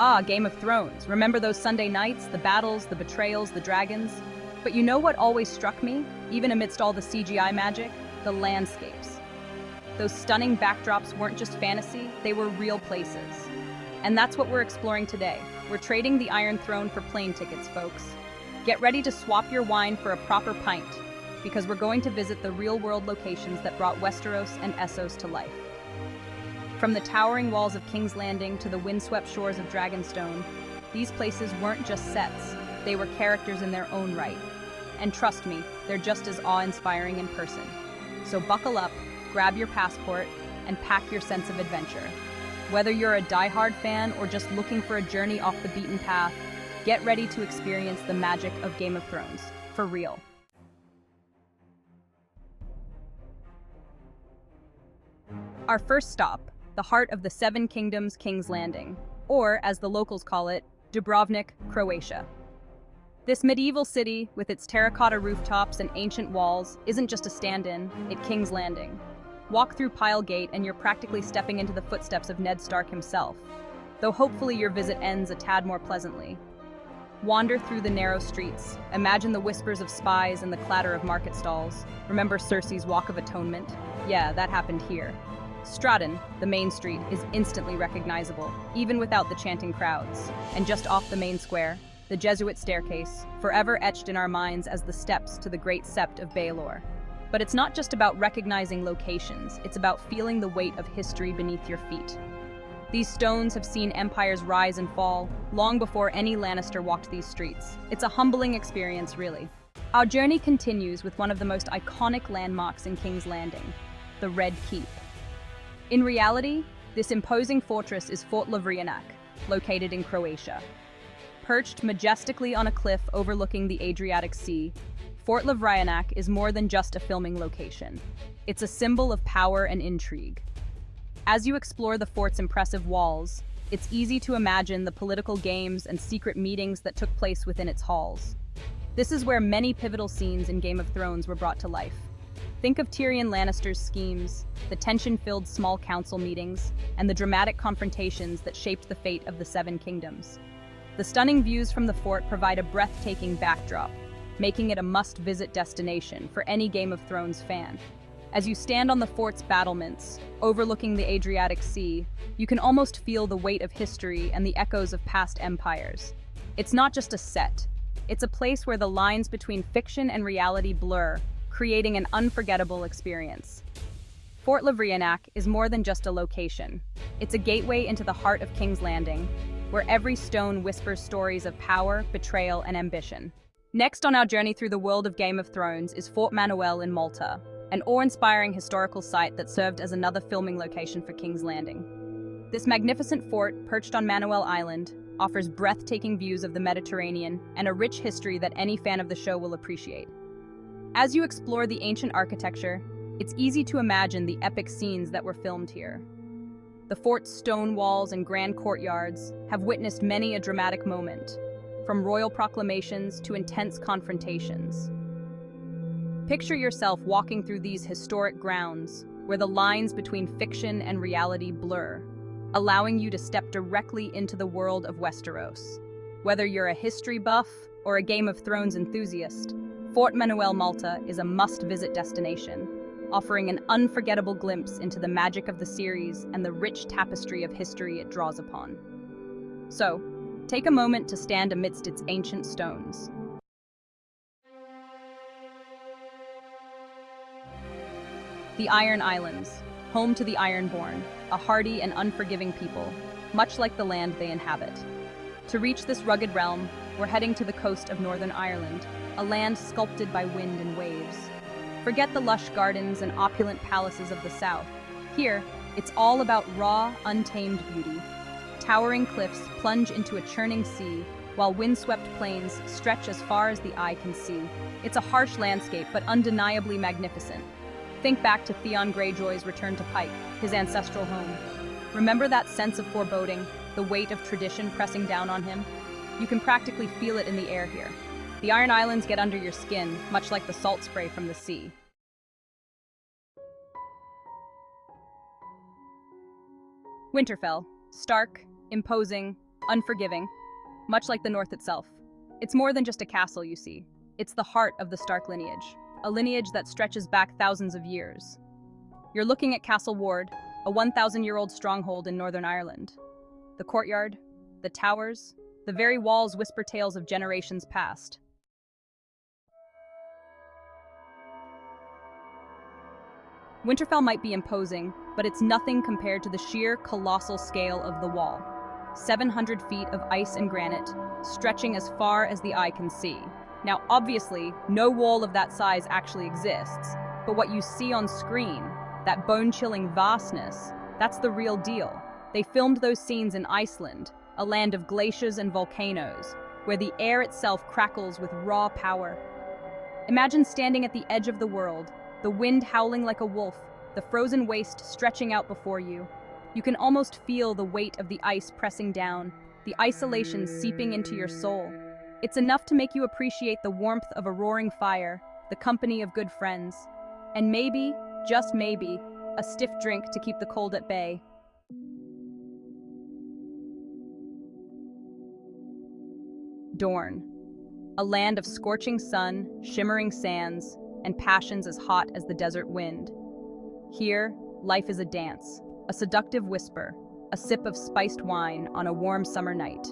Ah, Game of Thrones. Remember those Sunday nights, the battles, the betrayals, the dragons? But you know what always struck me, even amidst all the CGI magic? The landscapes. Those stunning backdrops weren't just fantasy, they were real places. And that's what we're exploring today. We're trading the Iron Throne for plane tickets, folks. Get ready to swap your wine for a proper pint, because we're going to visit the real-world locations that brought Westeros and Essos to life. From the towering walls of King's Landing to the windswept shores of Dragonstone, these places weren't just sets, they were characters in their own right. And trust me, they're just as awe-inspiring in person. So buckle up, grab your passport, and pack your sense of adventure. Whether you're a die-hard fan or just looking for a journey off the beaten path, get ready to experience the magic of Game of Thrones, for real. Our first stop, the heart of the Seven Kingdoms, King's Landing, or, as the locals call it, Dubrovnik, Croatia. This medieval city, with its terracotta rooftops and ancient walls, isn't just a stand-in, it's King's Landing. Walk through Pile Gate and you're practically stepping into the footsteps of Ned Stark himself, though hopefully your visit ends a tad more pleasantly. Wander through the narrow streets, imagine the whispers of spies and the clatter of market stalls. Remember Cersei's Walk of Atonement? Yeah, that happened here. Stratton, the main street, is instantly recognizable, even without the chanting crowds. And just off the main square, the Jesuit staircase, forever etched in our minds as the steps to the great sept of Baelor. But it's not just about recognizing locations, it's about feeling the weight of history beneath your feet. These stones have seen empires rise and fall, long before any Lannister walked these streets. It's a humbling experience, really. Our journey continues with one of the most iconic landmarks in King's Landing, the Red Keep. In reality, this imposing fortress is Fort Lovrijenac, located in Croatia. Perched majestically on a cliff overlooking the Adriatic Sea, Fort Lovrijenac is more than just a filming location. It's a symbol of power and intrigue. As you explore the fort's impressive walls, it's easy to imagine the political games and secret meetings that took place within its halls. This is where many pivotal scenes in Game of Thrones were brought to life. Think of Tyrion Lannister's schemes, the tension-filled small council meetings, and the dramatic confrontations that shaped the fate of the Seven Kingdoms. The stunning views from the fort provide a breathtaking backdrop, making it a must-visit destination for any Game of Thrones fan. As you stand on the fort's battlements, overlooking the Adriatic Sea, you can almost feel the weight of history and the echoes of past empires. It's not just a set, it's a place where the lines between fiction and reality blur, creating an unforgettable experience. Fort Lovrijenac is more than just a location. It's a gateway into the heart of King's Landing, where every stone whispers stories of power, betrayal, and ambition. Next on our journey through the world of Game of Thrones is Fort Manoel in Malta, an awe-inspiring historical site that served as another filming location for King's Landing. This magnificent fort, perched on Manoel Island, offers breathtaking views of the Mediterranean and a rich history that any fan of the show will appreciate. As you explore the ancient architecture, it's easy to imagine the epic scenes that were filmed here. The fort's stone walls and grand courtyards have witnessed many a dramatic moment, from royal proclamations to intense confrontations. Picture yourself walking through these historic grounds, where the lines between fiction and reality blur, allowing you to step directly into the world of Westeros. Whether you're a history buff or a Game of Thrones enthusiast, Fort Manoel Malta is a must-visit destination, offering an unforgettable glimpse into the magic of the series and the rich tapestry of history it draws upon. So, take a moment to stand amidst its ancient stones. The Iron Islands, home to the Ironborn, a hardy and unforgiving people, much like the land they inhabit. To reach this rugged realm, we're heading to the coast of Northern Ireland, a land sculpted by wind and waves. Forget the lush gardens and opulent palaces of the south. Here, it's all about raw, untamed beauty. Towering cliffs plunge into a churning sea, while windswept plains stretch as far as the eye can see. It's a harsh landscape, but undeniably magnificent. Think back to Theon Greyjoy's return to Pike, his ancestral home. Remember that sense of foreboding, the weight of tradition pressing down on him? You can practically feel it in the air here. The Iron Islands get under your skin, much like the salt spray from the sea. Winterfell, stark, imposing, unforgiving, much like the North itself. It's more than just a castle, you see. It's the heart of the Stark lineage, a lineage that stretches back thousands of years. You're looking at Castle Ward, a 1,000-year-old stronghold in Northern Ireland. The courtyard, the towers, the very walls whisper tales of generations past. Winterfell might be imposing, but it's nothing compared to the sheer, colossal scale of the wall. 700 feet of ice and granite, stretching as far as the eye can see. Now, obviously, no wall of that size actually exists, but what you see on screen, that bone-chilling vastness, that's the real deal. They filmed those scenes in Iceland, a land of glaciers and volcanoes, where the air itself crackles with raw power. Imagine standing at the edge of the world, the wind howling like a wolf, the frozen waste stretching out before you. You can almost feel the weight of the ice pressing down, the isolation seeping into your soul. It's enough to make you appreciate the warmth of a roaring fire, the company of good friends, and maybe, just maybe, a stiff drink to keep the cold at bay. Dorne, a land of scorching sun, shimmering sands, and passions as hot as the desert wind. Here, life is a dance, a seductive whisper, a sip of spiced wine on a warm summer night.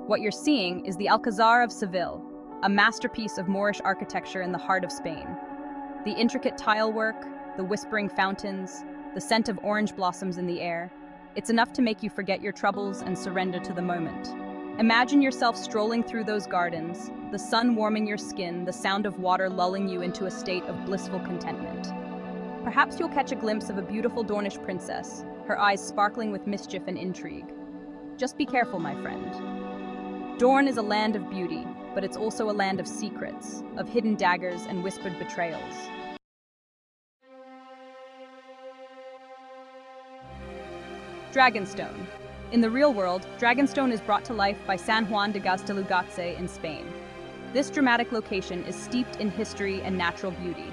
What you're seeing is the Alcazar of Seville, a masterpiece of Moorish architecture in the heart of Spain. The intricate tile work, the whispering fountains, the scent of orange blossoms in the air, it's enough to make you forget your troubles and surrender to the moment. Imagine yourself strolling through those gardens, the sun warming your skin, the sound of water lulling you into a state of blissful contentment. Perhaps you'll catch a glimpse of a beautiful Dornish princess, her eyes sparkling with mischief and intrigue. Just be careful, my friend. Dorne is a land of beauty, but it's also a land of secrets, of hidden daggers and whispered betrayals. Dragonstone. In the real world, Dragonstone is brought to life by San Juan de Gaztelugatxe in Spain. This dramatic location is steeped in history and natural beauty.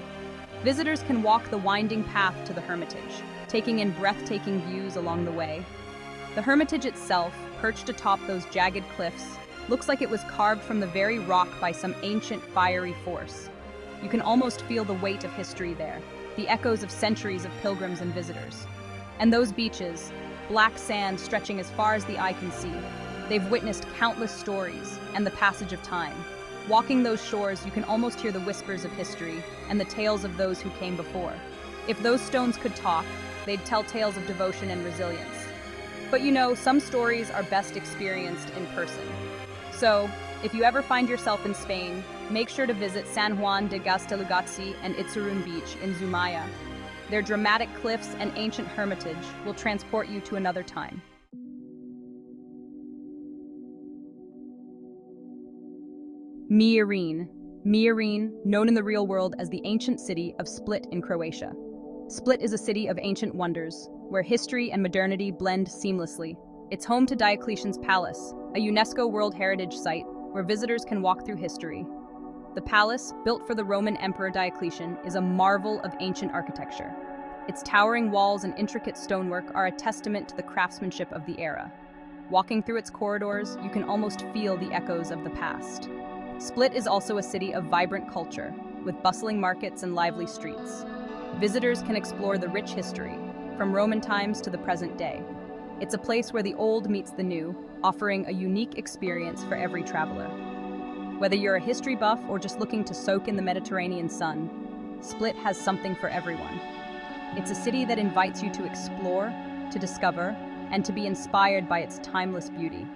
Visitors can walk the winding path to the Hermitage, taking in breathtaking views along the way. The Hermitage itself, perched atop those jagged cliffs, looks like it was carved from the very rock by some ancient fiery force. You can almost feel the weight of history there, the echoes of centuries of pilgrims and visitors. And those beaches, black sand stretching as far as the eye can see. They've witnessed countless stories and the passage of time. Walking those shores, you can almost hear the whispers of history and the tales of those who came before. If those stones could talk, they'd tell tales of devotion and resilience. But you know, some stories are best experienced in person. So, if you ever find yourself in Spain, make sure to visit San Juan de Gaztelugatxe and Itzarun Beach in Zumaya. Their dramatic cliffs and ancient hermitage will transport you to another time. Meereen. Meereen, known in the real world as the ancient city of Split in Croatia. Split is a city of ancient wonders, where history and modernity blend seamlessly. It's home to Diocletian's Palace, a UNESCO World Heritage Site where visitors can walk through history. The palace, built for the Roman Emperor Diocletian, is a marvel of ancient architecture. Its towering walls and intricate stonework are a testament to the craftsmanship of the era. Walking through its corridors, you can almost feel the echoes of the past. Split is also a city of vibrant culture, with bustling markets and lively streets. Visitors can explore the rich history, from Roman times to the present day. It's a place where the old meets the new, offering a unique experience for every traveler. Whether you're a history buff or just looking to soak in the Mediterranean sun, Split has something for everyone. It's a city that invites you to explore, to discover, and to be inspired by its timeless beauty.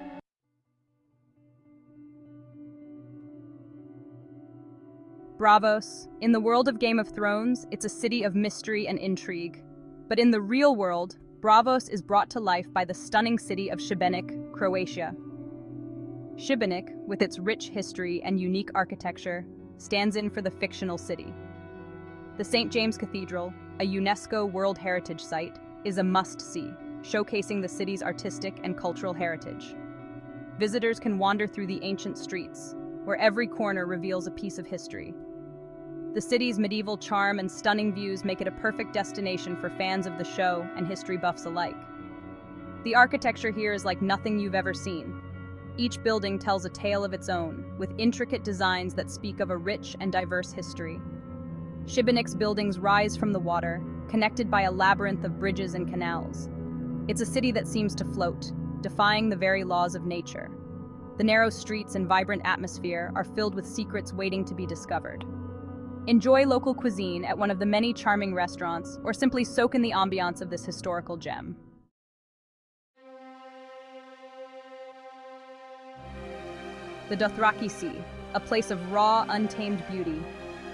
Braavos. In the world of Game of Thrones, it's a city of mystery and intrigue. But in the real world, Braavos is brought to life by the stunning city of Šibenik, Croatia. Šibenik, with its rich history and unique architecture, stands in for the fictional city. The St. James Cathedral, a UNESCO World Heritage Site, is a must-see, showcasing the city's artistic and cultural heritage. Visitors can wander through the ancient streets, where every corner reveals a piece of history. The city's medieval charm and stunning views make it a perfect destination for fans of the show and history buffs alike. The architecture here is like nothing you've ever seen. Each building tells a tale of its own, with intricate designs that speak of a rich and diverse history. Šibenік's buildings rise from the water, connected by a labyrinth of bridges and canals. It's a city that seems to float, defying the very laws of nature. The narrow streets and vibrant atmosphere are filled with secrets waiting to be discovered. Enjoy local cuisine at one of the many charming restaurants, or simply soak in the ambiance of this historical gem. The Dothraki Sea, a place of raw, untamed beauty,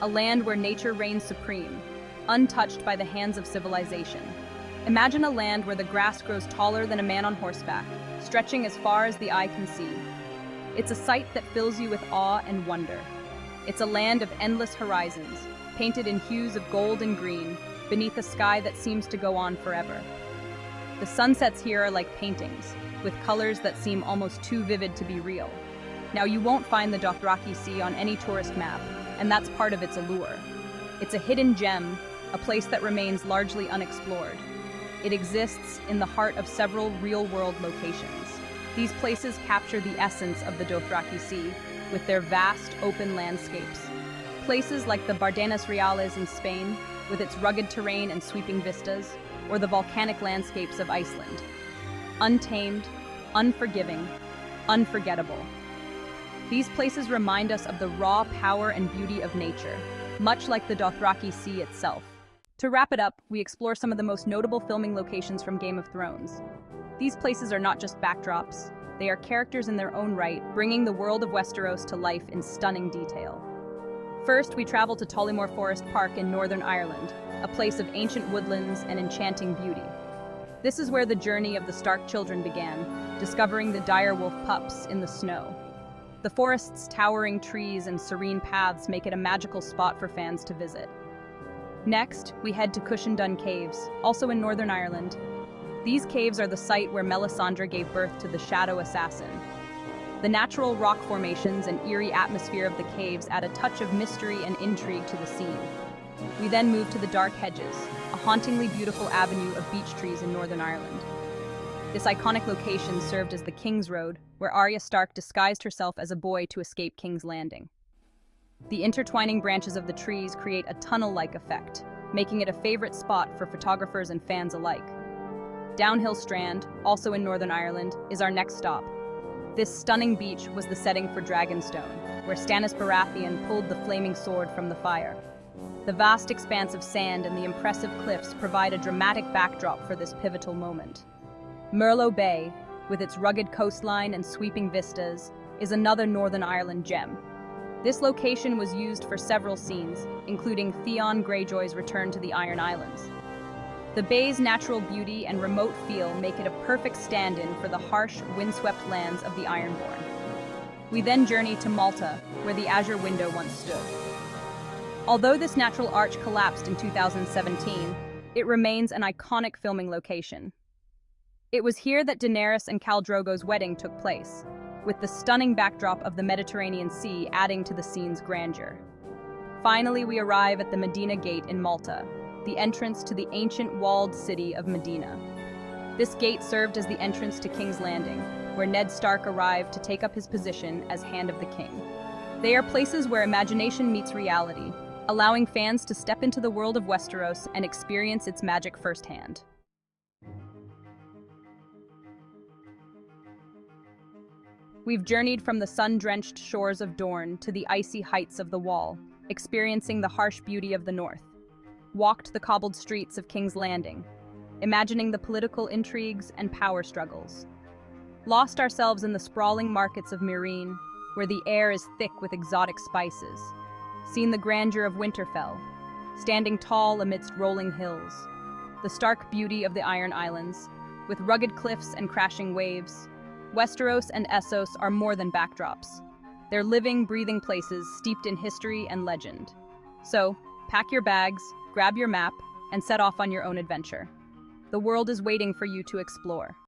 a land where nature reigns supreme, untouched by the hands of civilization. Imagine a land where the grass grows taller than a man on horseback, stretching as far as the eye can see. It's a sight that fills you with awe and wonder. It's a land of endless horizons, painted in hues of gold and green, beneath a sky that seems to go on forever. The sunsets here are like paintings, with colors that seem almost too vivid to be real. Now, you won't find the Dothraki Sea on any tourist map, and that's part of its allure. It's a hidden gem, a place that remains largely unexplored. It exists in the heart of several real-world locations. These places capture the essence of the Dothraki Sea, with their vast, open landscapes. Places like the Bardenas Reales in Spain, with its rugged terrain and sweeping vistas, or the volcanic landscapes of Iceland. Untamed, unforgiving, unforgettable. These places remind us of the raw power and beauty of nature, much like the Dothraki Sea itself. To wrap it up, we explore some of the most notable filming locations from Game of Thrones. These places are not just backdrops, they are characters in their own right, bringing the world of Westeros to life in stunning detail. First, we travel to Tollymore Forest Park in Northern Ireland, a place of ancient woodlands and enchanting beauty. This is where the journey of the Stark children began, discovering the direwolf pups in the snow. The forest's towering trees and serene paths make it a magical spot for fans to visit. Next, we head to Cushendun Caves, also in Northern Ireland. These caves are the site where Melisandre gave birth to the Shadow Assassin. The natural rock formations and eerie atmosphere of the caves add a touch of mystery and intrigue to the scene. We then move to the Dark Hedges, a hauntingly beautiful avenue of beech trees in Northern Ireland. This iconic location served as the King's Road, where Arya Stark disguised herself as a boy to escape King's Landing. The intertwining branches of the trees create a tunnel-like effect, making it a favorite spot for photographers and fans alike. Downhill Strand, also in Northern Ireland, is our next stop. This stunning beach was the setting for Dragonstone, where Stannis Baratheon pulled the flaming sword from the fire. The vast expanse of sand and the impressive cliffs provide a dramatic backdrop for this pivotal moment. Merlot Bay, with its rugged coastline and sweeping vistas, is another Northern Ireland gem. This location was used for several scenes, including Theon Greyjoy's return to the Iron Islands. The bay's natural beauty and remote feel make it a perfect stand-in for the harsh, windswept lands of the Ironborn. We then journey to Malta, where the Azure Window once stood. Although this natural arch collapsed in 2017, it remains an iconic filming location. It was here that Daenerys and Khal Drogo's wedding took place, with the stunning backdrop of the Mediterranean Sea adding to the scene's grandeur. Finally, we arrive at the Medina Gate in Malta, the entrance to the ancient walled city of Medina. This gate served as the entrance to King's Landing, where Ned Stark arrived to take up his position as Hand of the King. They are places where imagination meets reality, allowing fans to step into the world of Westeros and experience its magic firsthand. We've journeyed from the sun-drenched shores of Dorne to the icy heights of the Wall, experiencing the harsh beauty of the north. Walked the cobbled streets of King's Landing, imagining the political intrigues and power struggles. Lost ourselves in the sprawling markets of Meereen, where the air is thick with exotic spices. Seen the grandeur of Winterfell, standing tall amidst rolling hills. The stark beauty of the Iron Islands, with rugged cliffs and crashing waves. Westeros and Essos are more than backdrops. They're living, breathing places steeped in history and legend. So, pack your bags, grab your map, and set off on your own adventure. The world is waiting for you to explore.